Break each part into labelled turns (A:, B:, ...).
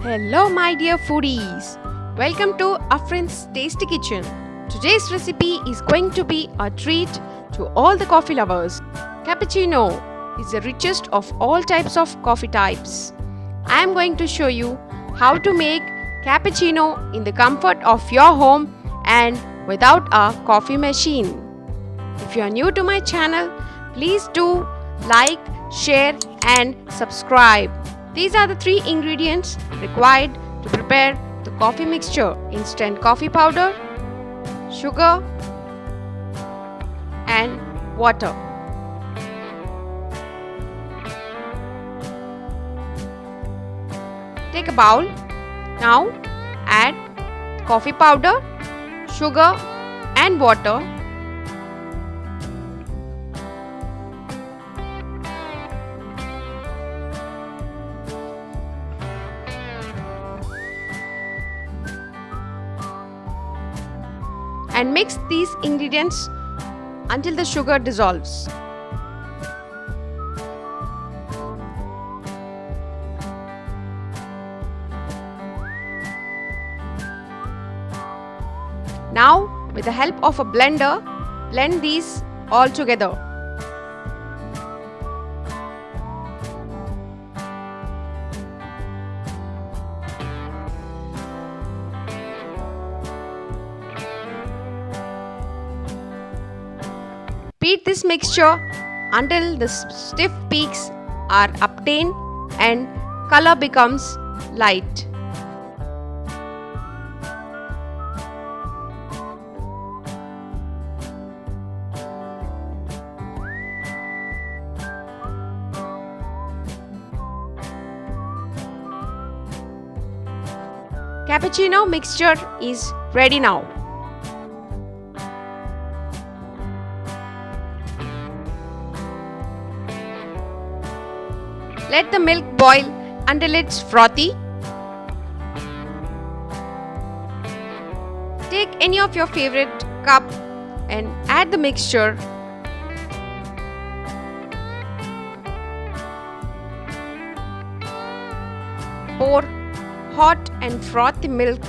A: Hello my dear foodies, welcome to Afreen's Tasty Kitchen. Today's recipe is going to be a treat to all the coffee lovers. Cappuccino is the richest of all types of coffee types. I am going to show you how to make cappuccino in the comfort of your home and without a coffee machine. If you are new to my channel, please do like, share and subscribe. These are the 3 ingredients required to prepare the coffee mixture: instant coffee powder, sugar and water. Take a bowl. Now add coffee powder, sugar and water. And mix these ingredients until the sugar dissolves. Now, with the help of a blender, blend these all together. Beat this mixture until the stiff peaks are obtained and color becomes light. Cappuccino mixture is ready now. Let the milk boil until it's frothy. Take any of your favorite cup and add the mixture. Pour hot and frothy milk.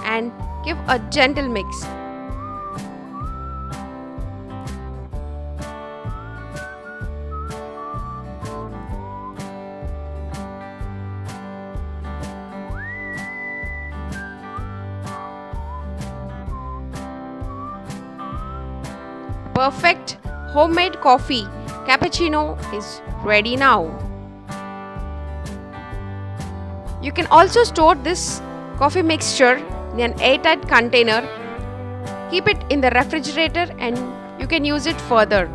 A: And give a gentle mix. Perfect homemade coffee cappuccino is ready now. You can also store this coffee mixture in an airtight container. Keep it in the refrigerator and you can use it further.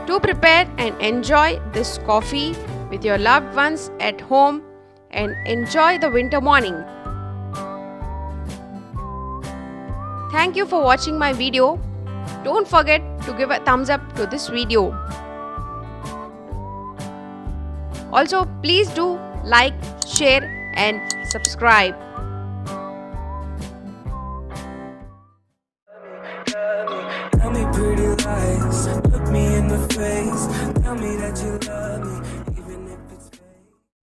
A: Do prepare and enjoy this coffee with your loved ones at home and enjoy the winter morning. Thank you for watching my video. Don't forget to give a thumbs up to this video. Also, please do like, share and subscribe.
B: Tell me pretty lies.